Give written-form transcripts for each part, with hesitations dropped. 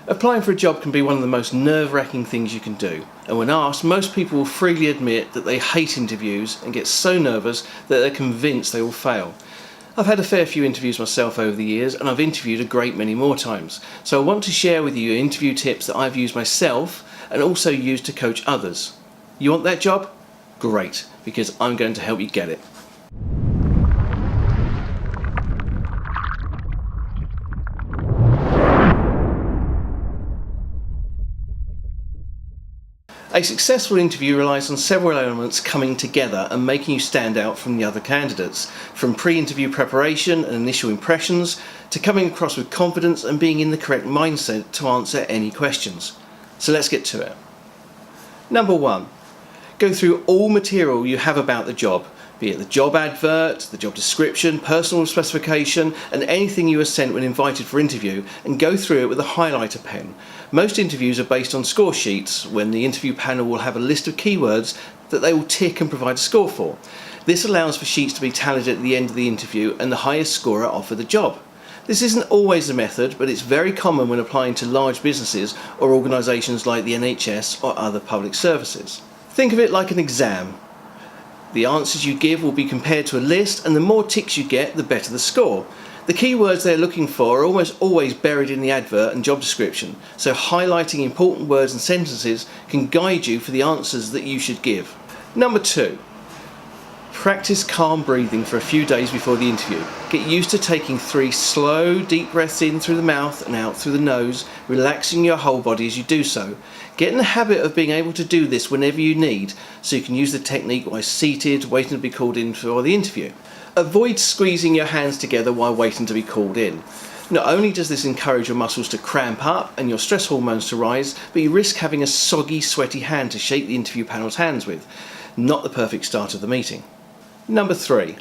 Applying for a job can be one of the most nerve-wracking things you can do, and when asked, most people will freely admit that they hate interviews and get so nervous that they're convinced they will fail. I've had a fair few interviews myself over the years, and I've interviewed a great many more times, so I want to share with you interview tips that I've used myself and also used to coach others. You want that job? Great, because I'm going to help you get it. A successful interview relies on several elements coming together and making you stand out from the other candidates, from pre-interview preparation and initial impressions to coming across with confidence and being in the correct mindset to answer any questions. So let's get to it. Number 1. Go through all material you have about the job, be it the job advert, the job description, personal specification, and anything you were sent when invited for interview, and go through it with a highlighter pen. Most interviews are based on score sheets, when the interview panel will have a list of keywords that they will tick and provide a score for. This allows for sheets to be tallied at the end of the interview and the highest scorer offered the job. This isn't always the method, but it's very common when applying to large businesses or organisations like the NHS or other public services. Think of it like an exam. The answers you give will be compared to a list, and the more ticks you get, the better the score. The keywords they're looking for are almost always buried in the advert and job description, so highlighting important words and sentences can guide you for the answers that you should give. Number 2. Practice calm breathing for a few days before the interview. Get used to taking 3 slow, deep breaths in through the mouth and out through the nose, relaxing your whole body as you do so. Get in the habit of being able to do this whenever you need, so you can use the technique while seated, waiting to be called in for the interview. Avoid squeezing your hands together while waiting to be called in. Not only does this encourage your muscles to cramp up and your stress hormones to rise, but you risk having a soggy, sweaty hand to shake the interview panel's hands with. Not the perfect start of the meeting. Number 3.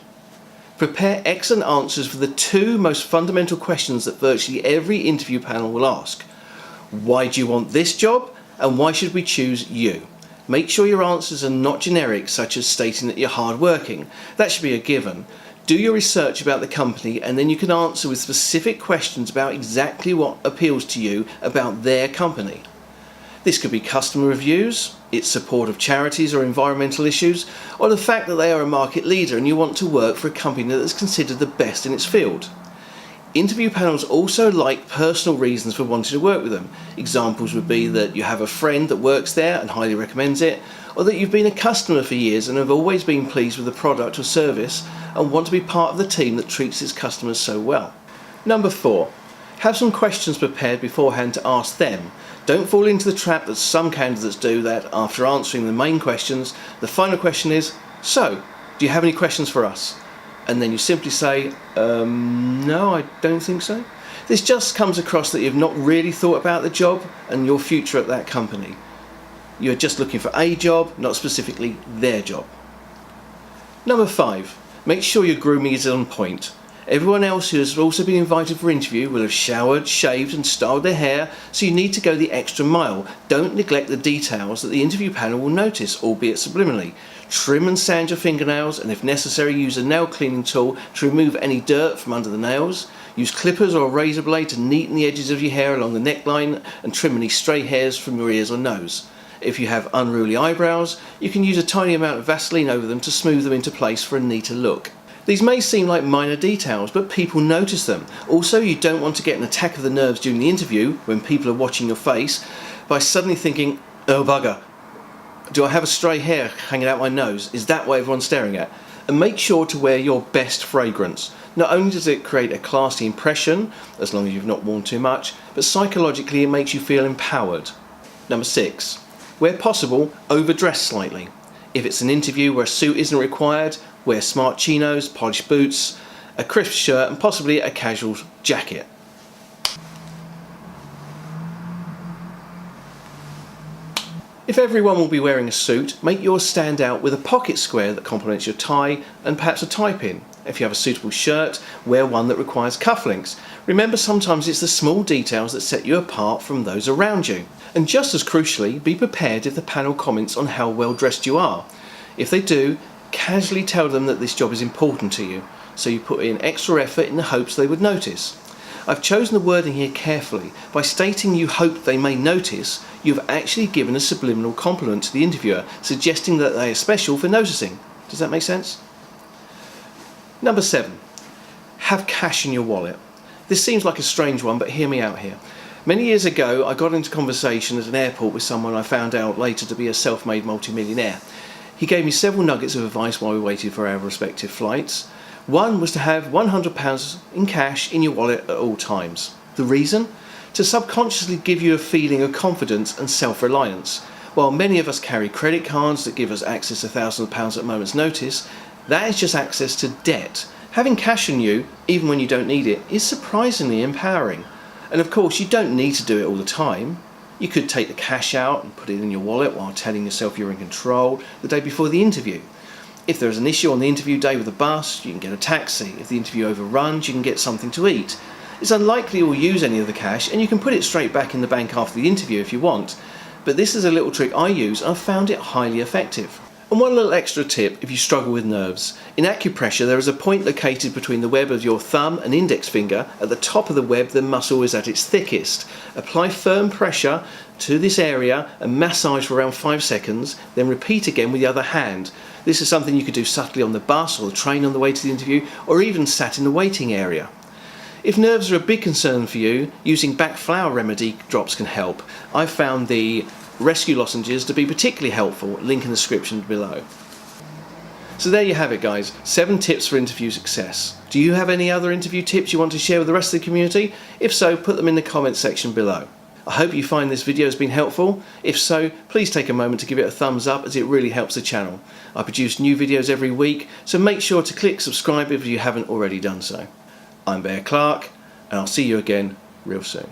Prepare excellent answers for the 2 most fundamental questions that virtually every interview panel will ask. Why do you want this job? And why should we choose you? Make sure your answers are not generic, such as stating that you're hardworking. That should be a given. Do your research about the company, and then you can answer with specific questions about exactly what appeals to you about their company. This could be customer reviews, its support of charities or environmental issues, or the fact that they are a market leader and you want to work for a company that is considered the best in its field. Interview panels also like personal reasons for wanting to work with them. Examples would be that you have a friend that works there and highly recommends it, or that you've been a customer for years and have always been pleased with the product or service and want to be part of the team that treats its customers so well. Number 4. Have some questions prepared beforehand to ask them. Don't fall into the trap that some candidates do, that after answering the main questions, the final question is, "So, do you have any questions for us?" And then you simply say, no, I don't think so. This just comes across that you've not really thought about the job and your future at that company. You're just looking for a job, not specifically their job. Number 5. Make sure your grooming is on point. Everyone else who has also been invited for interview will have showered, shaved and styled their hair, so you need to go the extra mile. Don't neglect the details that the interview panel will notice, albeit subliminally. Trim and sand your fingernails, and if necessary use a nail cleaning tool to remove any dirt from under the nails. Use clippers or a razor blade to neaten the edges of your hair along the neckline and trim any stray hairs from your ears or nose. If you have unruly eyebrows, you can use a tiny amount of Vaseline over them to smooth them into place for a neater look. These may seem like minor details, but people notice them. Also, you don't want to get an attack of the nerves during the interview when people are watching your face by suddenly thinking, "Oh bugger, do I have a stray hair hanging out my nose? Is that what everyone's staring at?" And make sure to wear your best fragrance. Not only does it create a classy impression, as long as you've not worn too much, but psychologically it makes you feel empowered. Number 6. Where possible, overdress slightly. If it's an interview where a suit isn't required, wear smart chinos, polished boots, a crisp shirt and possibly a casual jacket. If everyone will be wearing a suit, make yours stand out with a pocket square that complements your tie and perhaps a tie pin. If you have a suitable shirt, wear one that requires cufflinks. Remember, sometimes it's the small details that set you apart from those around you. And just as crucially, be prepared if the panel comments on how well dressed you are. If they do, casually tell them that this job is important to you, so you put in extra effort in the hopes they would notice. I've chosen the wording here carefully. By stating you hope they may notice, you've actually given a subliminal compliment to the interviewer, suggesting that they are special for noticing. Does that make sense? Number 7. Have cash in your wallet. This seems like a strange one, but hear me out here. Many years ago, I got into conversation at an airport with someone I found out later to be a self-made multimillionaire. He gave me several nuggets of advice while we waited for our respective flights. One was to have £100 in cash in your wallet at all times. The reason? To subconsciously give you a feeling of confidence and self-reliance. While many of us carry credit cards that give us access to thousands of pounds at a moment's notice, that is just access to debt. Having cash on you, even when you don't need it, is surprisingly empowering. And of course, you don't need to do it all the time. You could take the cash out and put it in your wallet while telling yourself you're in control the day before the interview. If there's an issue on the interview day with the bus, you can get a taxi. If the interview overruns, you can get something to eat. It's unlikely you'll use any of the cash, and you can put it straight back in the bank after the interview if you want. But this is a little trick I use, and I've found it highly effective. And one little extra tip if you struggle with nerves. In acupressure, there is a point located between the web of your thumb and index finger. At the top of the web, the muscle is at its thickest. Apply firm pressure to this area and massage for around 5 seconds, then repeat again with the other hand. This is something you could do subtly on the bus or the train on the way to the interview, or even sat in the waiting area. If nerves are a big concern for you, using Bach flower remedy drops can help. I've found the rescue lozenges to be particularly helpful, link in the description below. So there you have it guys, 7 tips for interview success. Do you have any other interview tips you want to share with the rest of the community? If so, put them in the comments section below. I hope you find this video has been helpful. If so, please take a moment to give it a thumbs up as it really helps the channel. I produce new videos every week, so make sure to click subscribe if you haven't already done so. I'm Bear Clark, and I'll see you again real soon.